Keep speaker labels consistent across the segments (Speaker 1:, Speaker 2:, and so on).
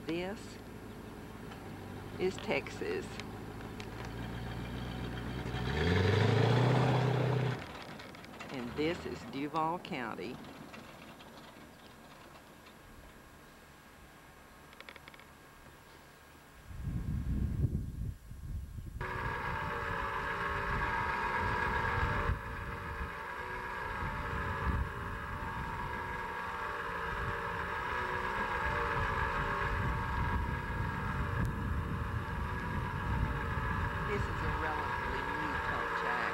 Speaker 1: This is Texas. And this is Duval County. This is a relatively new cul-de-sac.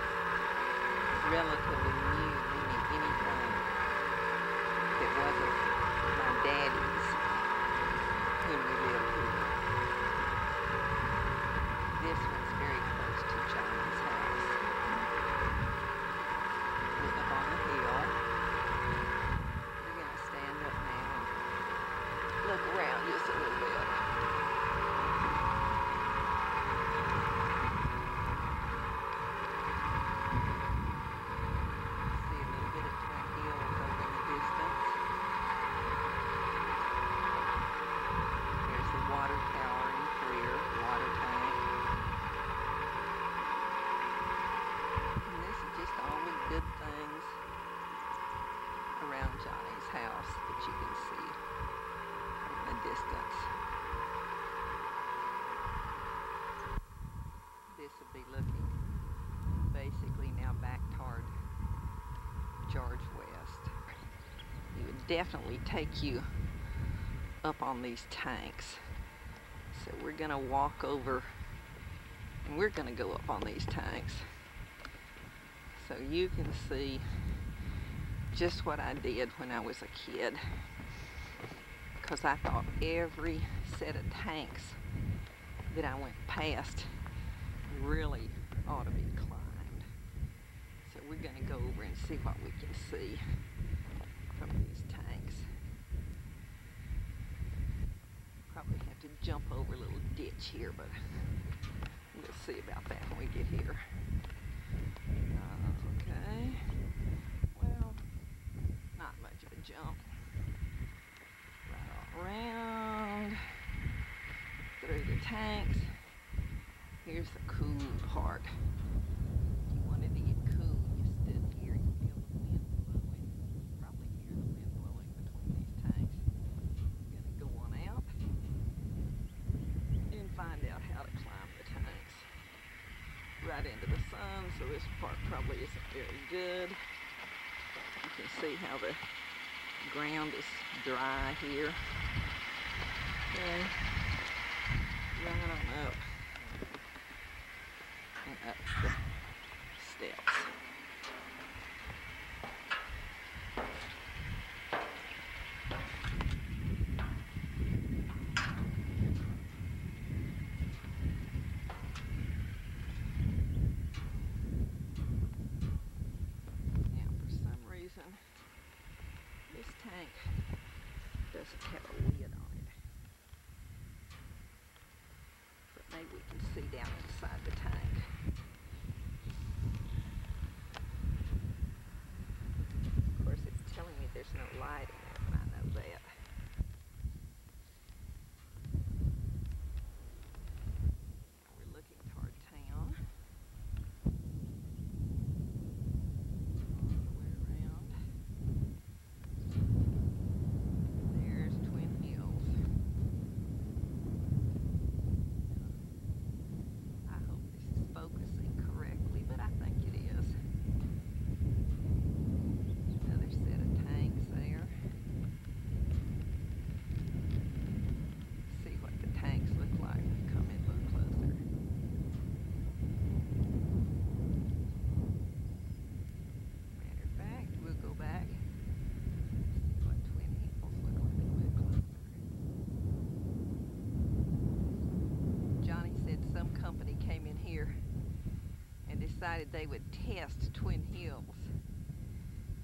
Speaker 1: Relatively new, meaning anything that wasn't my daddy's when we lived here. This one's very close to Johnny's house. We're up on the hill. We're going to stand up now and look around just a little bit. Water tower and clear water tank. And this is just all the good things around Johnny's house that you can see in the distance. This would be looking basically now back toward George West. It would definitely take you up on these tanks. So we're gonna walk over and we're gonna go up on these tanks so you can see just what I did when I was a kid, because I thought every set of tanks that I went past really ought to be climbed. So we're gonna go over and see what we can see from these tanks. Probably have to jump over a little ditch here, but we'll see about that when we get here. Okay, well, not much of a jump. Right all around, through the tanks. Here's the cool part. If you wanted to get cool, you stood here, you feel the wind blowing. Probably hear the wind blowing between these tanks. Gonna go on out and find out how to climb the tanks. Right into the sun, so this part probably isn't very good. You can see how the ground is dry here. Okay, right on up and up the steps. This tank doesn't have a lid on it, but maybe we can see down inside the tank. Of course, it's telling me there's no light in it, and I know that. Now we're looking toward town. Decided they would test Twin Hills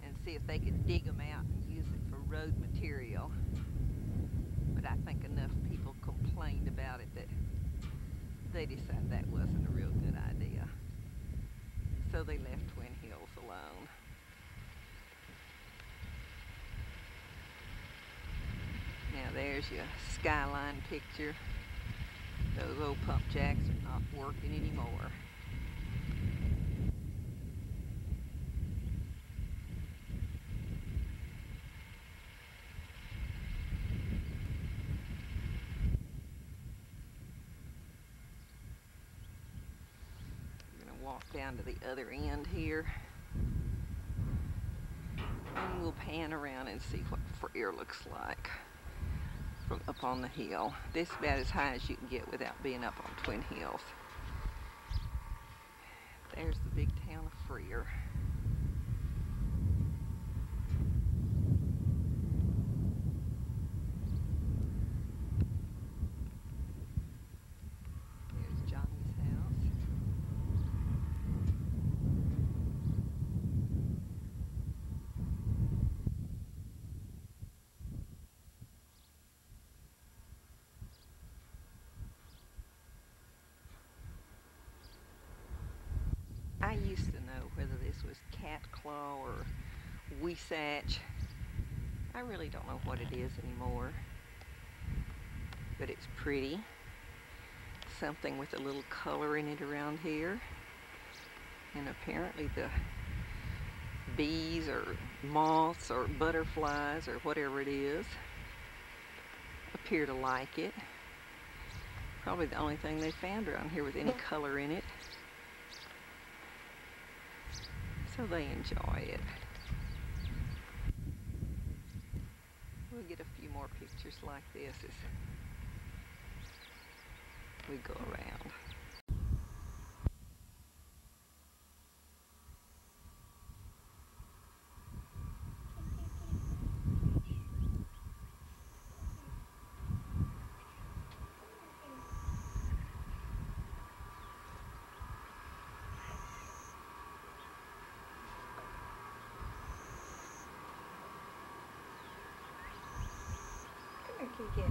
Speaker 1: and see if they could dig them out and use it for road material. But I think enough people complained about it that they decided that wasn't a real good idea. So they left Twin Hills alone. Now there's There's your skyline picture. Those old pump jacks are not working anymore. We're going to walk down to the other end here. And we'll pan around and see what Freer looks like from up on the hill. This is about as high as you can get without being up on Twin Hills. There's the big town of Freer. There's Johnny's house. I used to know whether this was cat claw or Weisach. I really don't know what it is anymore, but it's pretty. Something with a little color in it around here. And apparently the bees or moths or butterflies or whatever it is appear to like it. Probably the only thing they found around here with any color in it. So they enjoy it. We'll get a few more pictures like this as we go around. Come here, Kiki.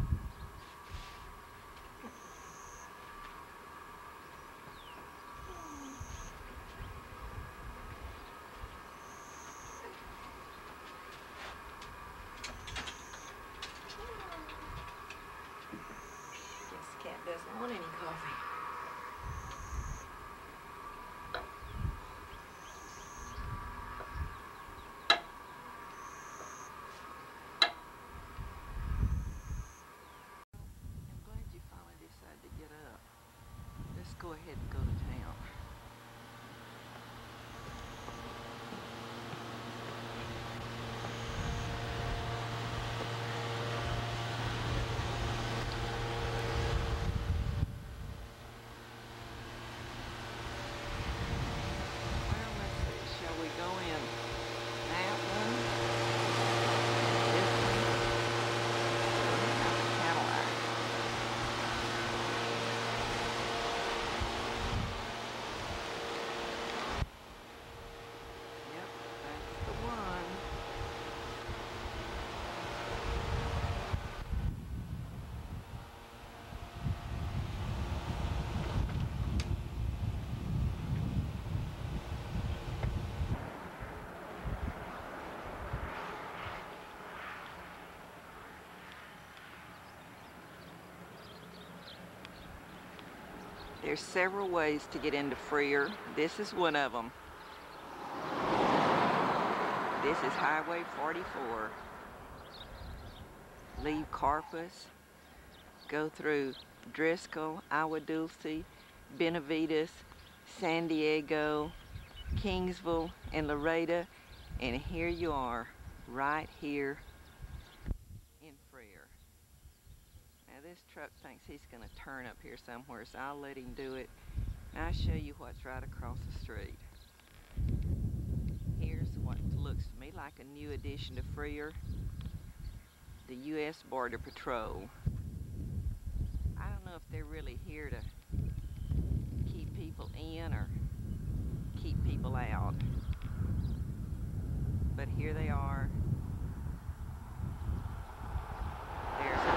Speaker 1: This cat doesn't want any coffee. To get up. Let's go ahead and go to town. Well, let's see. Shall we go in that one? This one? Cadillac. There's several ways to get into Freer. This is one of them. This is Highway 44. Leave Corpus, go through Driscoll, Agua Dulce, Benavides, San Diego, Kingsville, and Laredo, and here you are, right here in Freer. Now this truck thinks he's going to turn up here somewhere, so I'll let him do it. And I'll show you what's right across the street. Here's what looks to me like a new addition to Freer, the U.S. Border Patrol. I don't know if they're really here to keep people in or keep people out, but here they are. There's a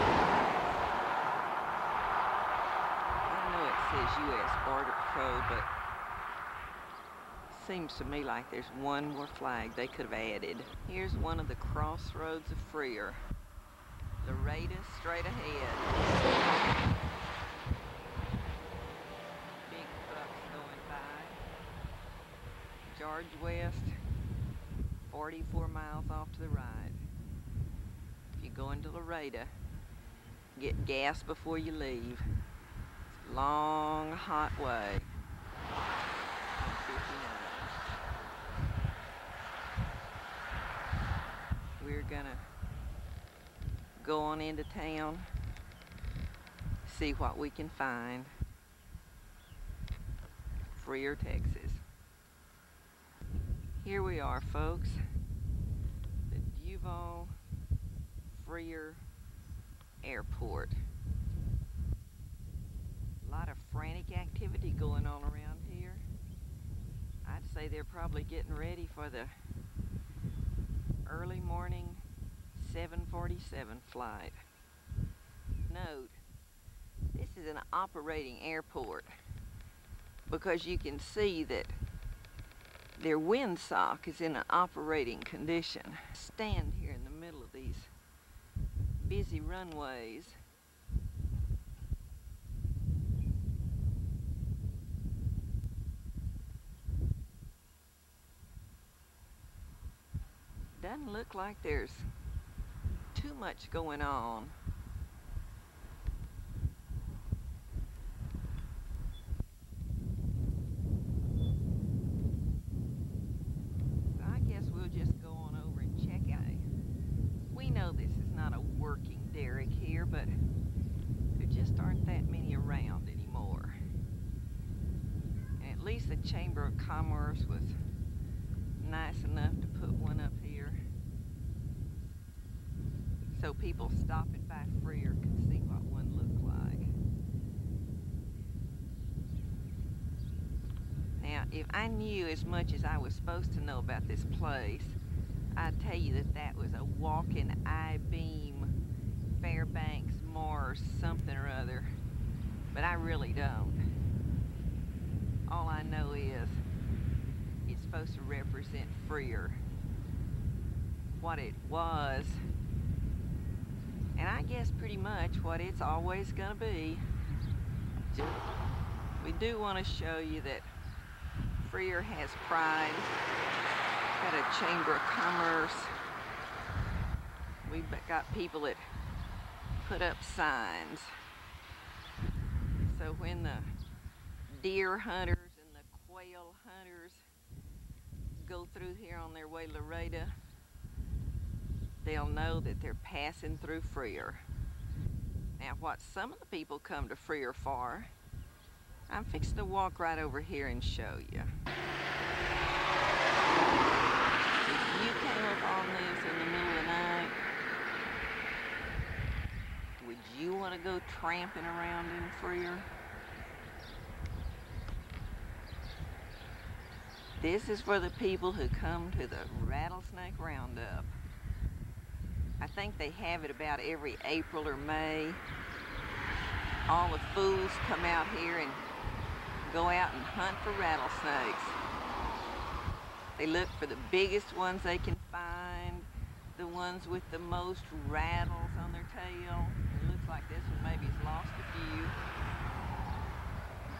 Speaker 1: I know it says U.S. Border Patrol, but it seems to me like there's one more flag they could have added. Here's one of the crossroads of Freer. Loretta straight ahead. Big trucks going by. George West, 44 miles off to the right. If you go into Loretta, get gas before you leave. It's a long, hot way. We're gonna go on into town, see what we can find. Freer, Texas. Here we are, folks. The Duval Freer Airport. A lot of frantic activity going on around here. I'd say they're probably getting ready for the early morning 747 flight. Note, this is an operating airport because you can see that their windsock is in an operating condition. Stand here in the middle of these busy runways. Doesn't look like there's too much going on. So I guess we'll just go on over and check out. We know this is not a working derrick here, but there just aren't that many around anymore. And at least the Chamber of Commerce was nice enough to put one up here so people stopping by Freer could see what one looked like. Now, if I knew as much as I was supposed to know about this place, I'd tell you that that was a walk-in I-beam Fairbanks Mars something or other, but I really don't. All I know is it's supposed to represent Freer, what it was, and I guess pretty much what it's always gonna be. We do want to show you that Freer has pride, got a Chamber of Commerce. We've got people that put up signs. So when the deer hunters and the quail hunters go through here on their way to Loretta, they'll know that they're passing through Freer. Now, what some of the people come to Freer for, I'm fixing to walk right over here and show you. If you came up on this in the middle of the night, would you want to go tramping around in Freer? This is for the people who come to the Rattlesnake Roundup. I think they have it about every April or May. All the fools come out here and go out and hunt for rattlesnakes. They look for the biggest ones they can find, the ones with the most rattles on their tail. It looks like this one maybe has lost a few.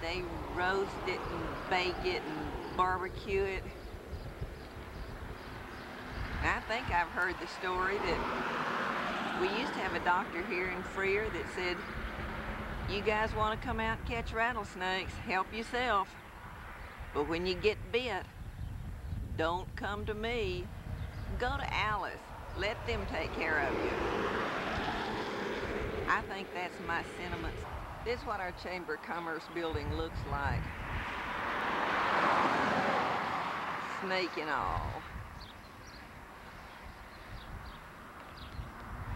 Speaker 1: They roast it and bake it and barbecue it. And I think I've heard the story that we used to have a doctor here in Freer that said, you guys want to come out and catch rattlesnakes, help yourself. But when you get bit, don't come to me. Go to Alice. Let them take care of you. I think that's my sentiments. This is what our Chamber of Commerce building looks like. Snake and all.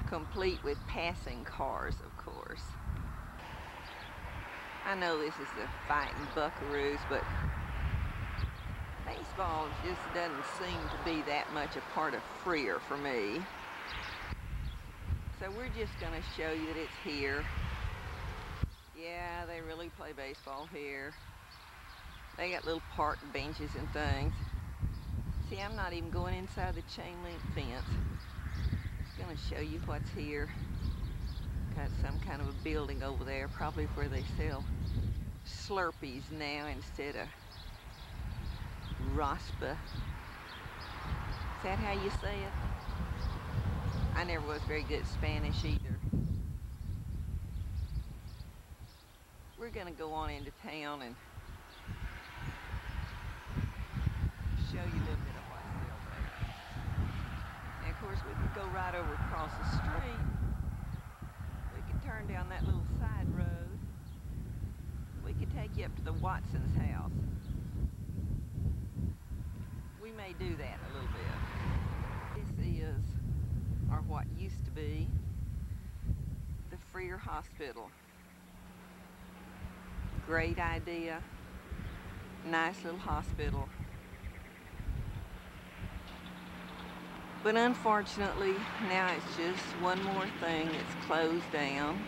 Speaker 1: Complete with passing cars, of course. I know this is the fighting buckaroos, but baseball just doesn't seem to be that much a part of Freer for me. So we're just going to show you that it's here. Yeah, they really play baseball here. They got little park benches and things. See, I'm not even going inside the chain link fence. Just going to show you what's here. Got some kind of a building over there, probably where they sell Slurpees now instead of Raspa. Is that how you say it? I never was very good at Spanish either. We're gonna go on into town and show you a little bit of what's still there. And of course we could go right over across the street. We could turn down that little side road. We could take you up to the Watson's house. We may do that a little bit. This is, or what used to be, the Freer Hospital. Great idea. Nice little hospital. But unfortunately, now it's just one more thing that's closed down.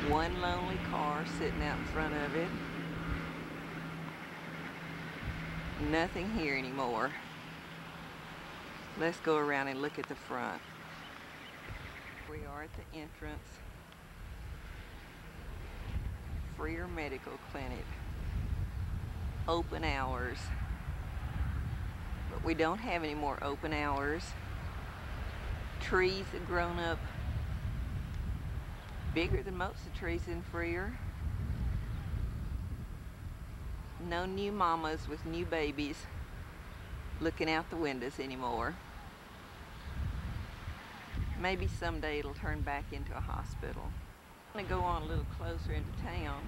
Speaker 1: One lonely car sitting out in front of it. Nothing here anymore. Let's go around and look at the front. We are at the entrance. Freer Medical Clinic. Open hours. But we don't have any more open hours. Trees have grown up bigger than most of the trees in Freer. No new mamas with new babies looking out the windows anymore. Maybe someday it'll turn back into a hospital. I'm going to go on a little closer into town.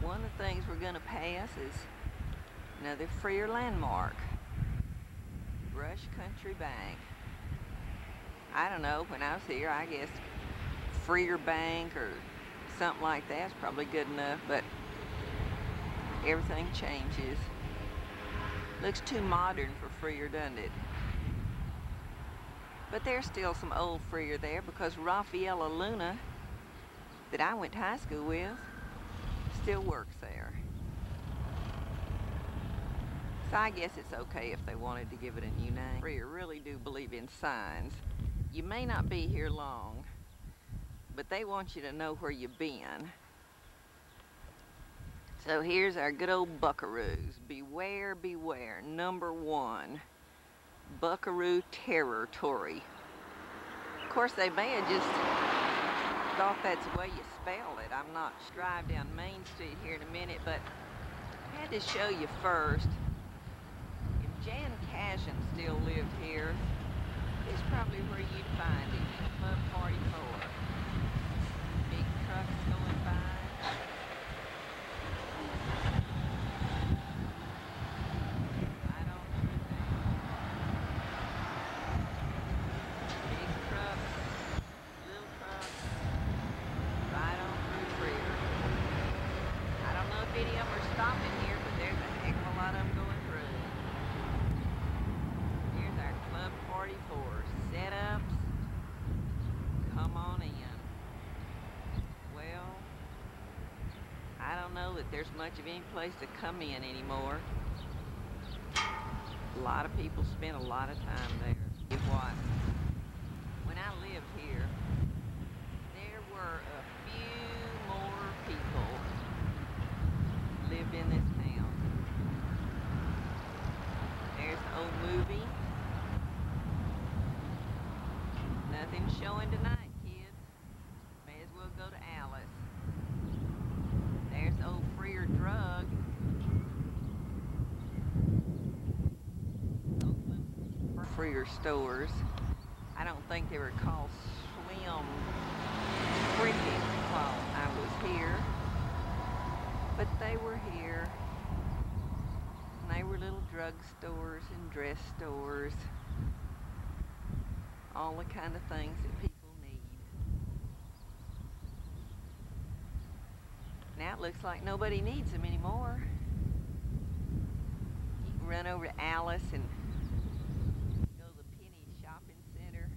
Speaker 1: One of the things we're going to pass is another Freer landmark. Brush Country Bank. I don't know, when I was here, I guess Freer Bank or something like that's probably good enough, but everything changes. Looks too modern for Freer, doesn't it? But there's still some old Freer there because Rafaela Luna, that I went to high school with, still works there. So I guess it's okay if they wanted to give it a new name. Freer really do believe in signs. You may not be here long, but they want you to know where you've been. So here's our good old buckaroos. Beware, beware. Number 1, buckaroo territory. Of course, they may have just thought that's the way you spell it. I'm not drive down Main Street here in a minute, but I had to show you first. If Jan Cashion still lived here, it's probably where you'd find him. Club 44. Big trucks going by. That there's much of any place to come in anymore. A lot of people spend a lot of time there. If what? When I lived here, there were a few more people lived in this town. There's the old movie. Nothing showing tonight, kids. May as well go to Alice. There's old Freer Drug. Oakland Freer stores. I don't think they were called Slim Freaking while I was here. But they were here. And they were little drug stores and dress stores. All the kind of things that people need. Now it looks like nobody needs them anymore. You can run over to Alice and go to the Penny Shopping Center.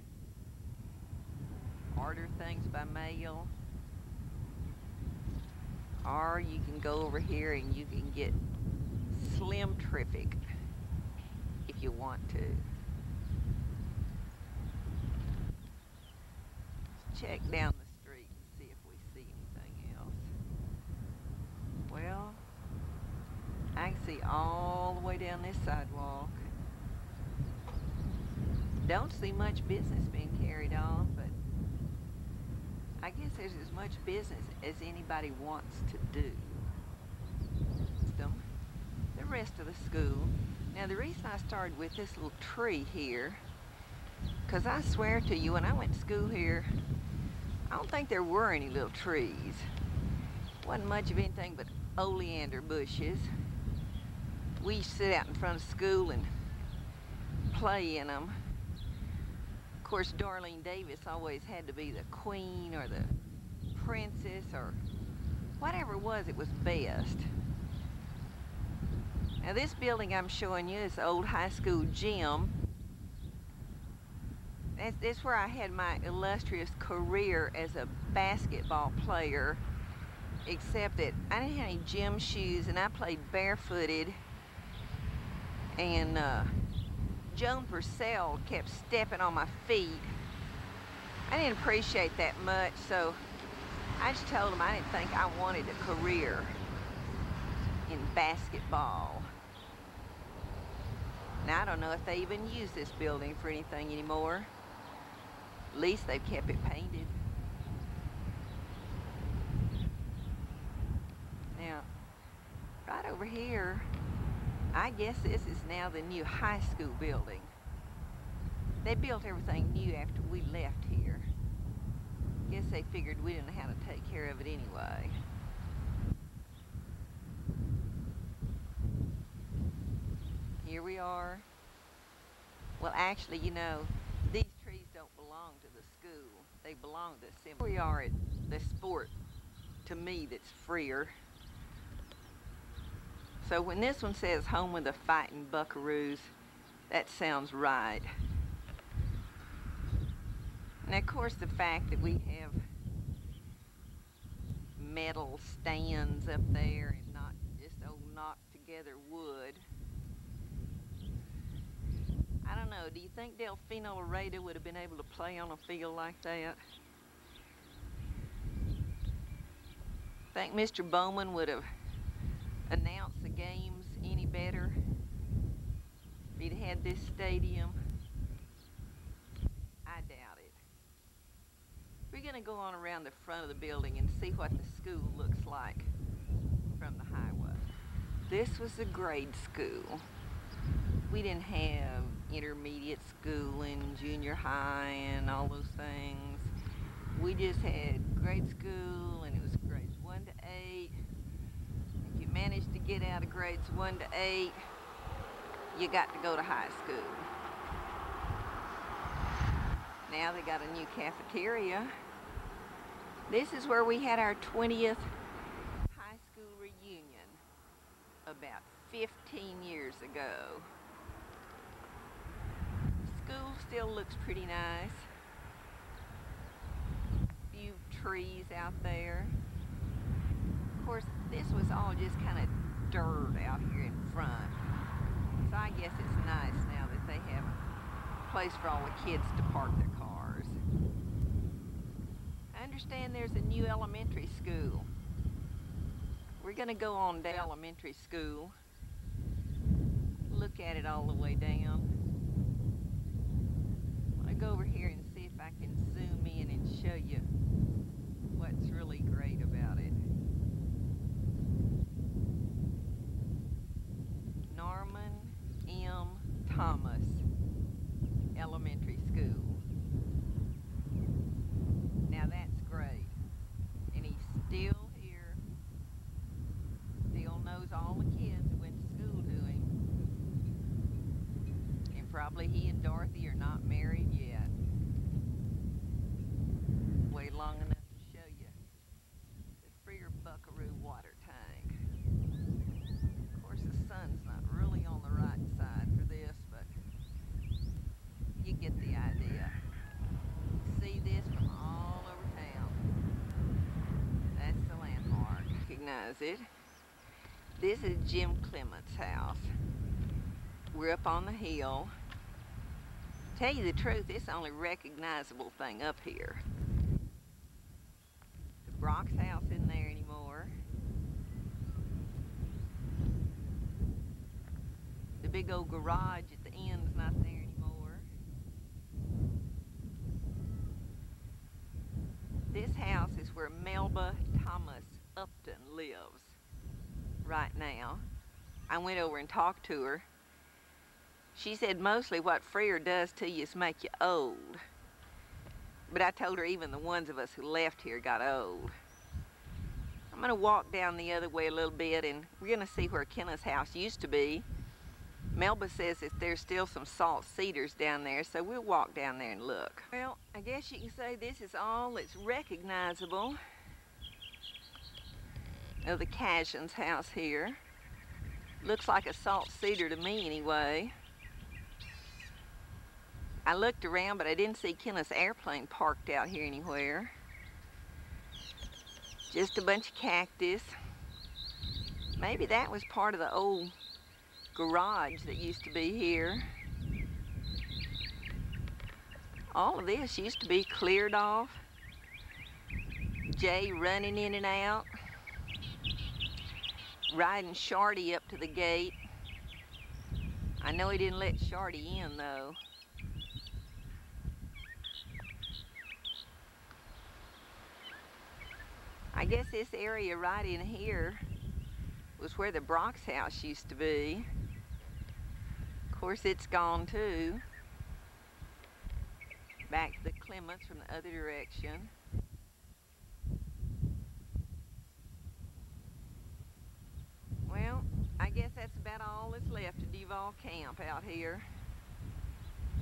Speaker 1: Order things by mail. Or you can go over here and you can get Slim Triffic if you want to. check down the street and see if we see anything else. Well, I can see all the way down this sidewalk. Don't see much business being carried on, but I guess there's as much business as anybody wants to do. The rest of the school. Now the reason I started with this little tree here, because I swear to you, when I went to school here, I don't think there were any little trees. Wasn't much of anything but oleander bushes. We used to sit out in front of school and play in them. Of course, Darlene Davis always had to be the queen or the princess or whatever it was best. Now this building I'm showing you is the old high school gym. That's where I had my illustrious career as a basketball player, except that I didn't have any gym shoes and I played barefooted, and Joan Purcell kept stepping on my feet. I didn't appreciate that much, so I just told him I didn't think I wanted a career in basketball. Now I don't know if they even use this building for anything anymore. At least they've kept it painted. Now, right over here, I guess this is now the new high school building. They built everything new after we left here. Guess they figured we didn't know how to take care of it anyway. Here we are. Well, actually, you know, these trees don't belong to the school. They belong to the cemetery. We are at the sport, to me, that's freer. So when this one says home of the fighting buckaroos, that sounds right. And of course the fact that we have metal stands up there and not just old knocked together wood. I don't know, do you think Delfino Laredo would have been able to play on a field like that? Think Mr. Bowman would have announced the games any better if he'd had this stadium? I doubt it. We're going to go on around the front of the building and see what the school looks like from the highway. This was the grade school. We didn't have intermediate school and junior high and all those things. We just had grade school, and it was grades 1 to 8. If you managed to get out of grades 1 to 8, you got to go to high school. Now they got a new cafeteria. This is where we had our 20th high school reunion about 15 years ago. School still looks pretty nice. A few trees out there. Of course, this was all just kind of dirt out here in front. So I guess it's nice now that they have a place for all the kids to park their cars. I understand there's a new elementary school. We're going to go on to elementary school. Look at it all the way down. I'm going to go over here and see if I can zoom in and show you what's really great about it. Norman M. Thomas Elementary School. Now that's great. And he's still here. Still knows all the kids that went to school to him. And probably he and Dorothy are not married yet. Wait long enough to show you the Freer Buckaroo water tank. Of course the sun's not really on the right side for this, but you get the idea. You see this from all over town. That's the landmark. Recognize it. This is Jim Clement's house. We're up on the hill. Tell you the truth, it's the only recognizable thing up here. Brock's house isn't there anymore. The big old garage at the end's not there anymore. This house is where Melba Thomas Upton lives right now. I went over and talked to her. She said mostly what Freer does to you is make you old. But I told her even the ones of us who left here got old. I'm gonna walk down the other way a little bit and we're gonna see where Kenneth's house used to be. Melba says that there's still some salt cedars down there, so we'll walk down there and look. Well, I guess you can say this is all that's recognizable of the Cashion's house here. Looks like a salt cedar to me anyway. I looked around, but I didn't see Kenneth's airplane parked out here anywhere. Just a bunch of cactus. Maybe that was part of the old garage that used to be here. All of this used to be cleared off. Jay running in and out. Riding Shardy up to the gate. I know he didn't let Shardy in though. I guess this area right in here was where the Brock's house used to be. Of course, it's gone too. Back to the Clements from the other direction. Well, I guess that's about all that's left of Duval Camp out here.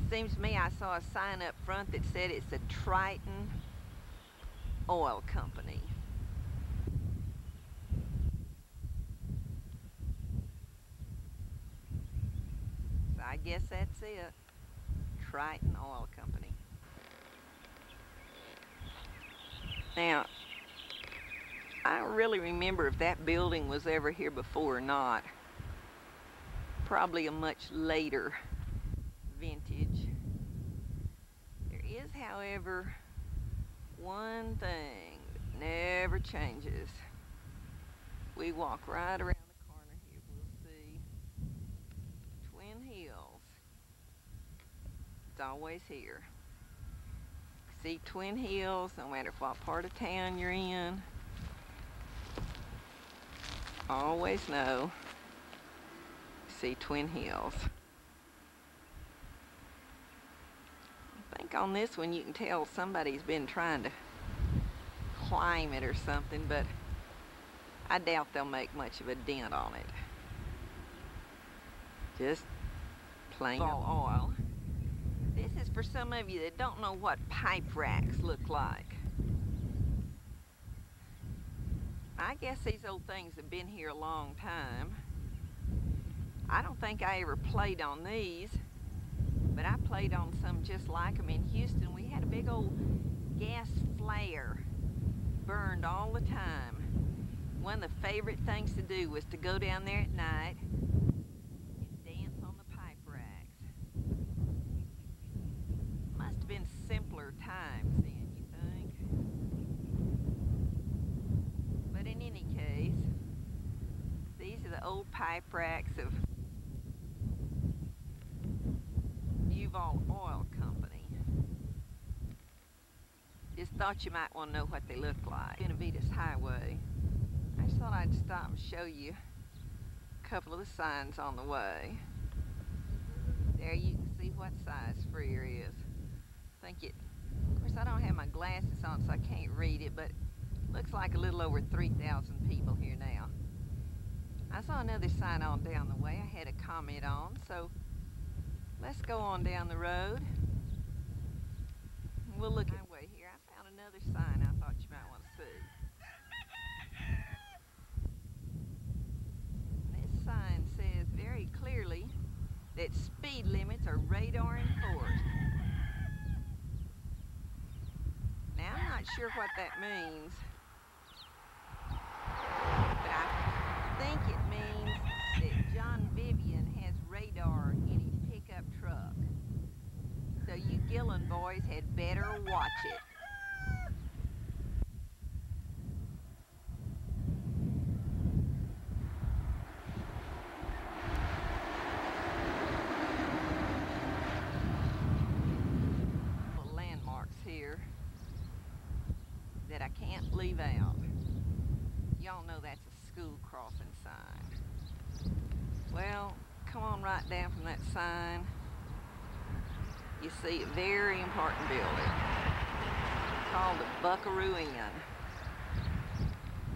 Speaker 1: Seems to me I saw a sign up front that said it's the Triton Oil Company. So I guess that's it. Triton Oil Company. Now, I don't really remember if that building was ever here before or not. Probably a much later vintage. There is, however, one thing that never changes. We walk right around the corner here, we'll see Twin Hills. It's always here. See Twin Hills, no matter what part of town you're in. Always know. See Twin Hills. I think on this one you can tell somebody's been trying to climb it or something, but I doubt they'll make much of a dent on it. Just plain oil. This is for some of you that don't know what pipe racks look like. I guess these old things have been here a long time. I don't think I ever played on these, but I played on some just like them in Houston. We had a big old gas flare, burned all the time. One of the favorite things to do was to go down there at night and dance on the pipe racks. Must have been simpler times then, you think? But in any case, these are the old pipe racks of Duval Oil Company. Just thought you might want to know what they look like. Benavides Highway. I just thought I'd stop and show you a couple of the signs on the way. There you can see what size Freer is. I think it, of course I don't have my glasses on so I can't read it, but looks like a little over 3,000 people here now. I saw another sign on down the way I had a comment on, so let's go on down the road. We'll look at my way here. I found another sign I thought you might want to see. This sign says very clearly that speed limits are radar enforced. Now I'm not sure what that means, but I think it means that John Vivian has radar in his pickup truck. So you Gillen boys had better watch it. can't leave out. Y'all know that's a school crossing sign. Well, come on right down from that sign. You see a very important building called the Buckaroo Inn.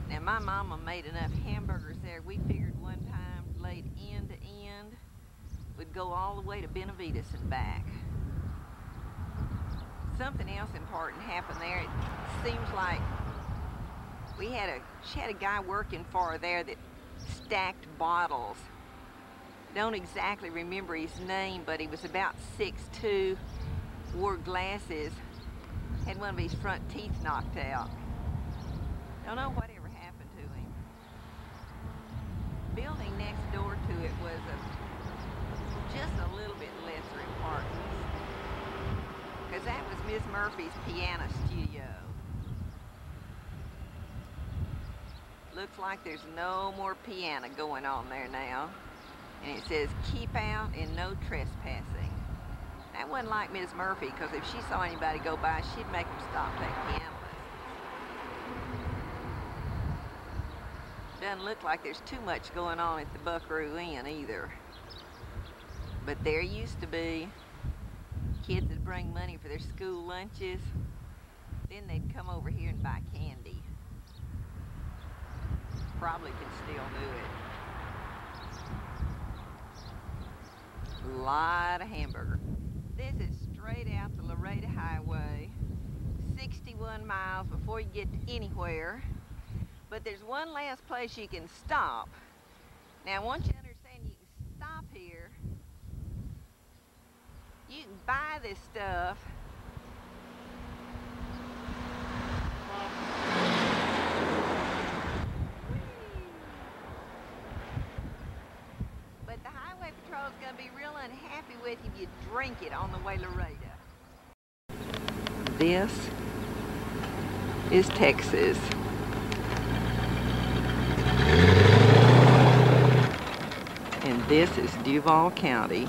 Speaker 1: Now my mama made enough hamburgers there. We figured one time laid end to end would go all the way to Benavides and back. Something else important happened there. It seems like she had a guy working for her there that stacked bottles. Don't exactly remember his name, but he was about 6'2", wore glasses, had one of his front teeth knocked out. Don't know whatever happened to him. Building next door to it was just a little bit lesser importance, because that was Miss Murphy's piano studio. Looks like there's no more piano going on there now. And it says, keep out and no trespassing. That wasn't like Miss Murphy, because if she saw anybody go by, she'd make them stop taking piano lessons. Doesn't look like there's too much going on at the Buckaroo Inn either. But there used to be. Kids would bring money for their school lunches. Then they'd come over here and buy candy. Probably could still do it. A lot of hamburger. This is straight out the Laredo Highway, 61 miles before you get to anywhere. But there's one last place you can stop. Now, I want you to understand you can stop here. You can buy this stuff. But the Highway Patrol is going to be real unhappy with you if you drink it on the way to Laredo. This is Texas. And this is Duval County.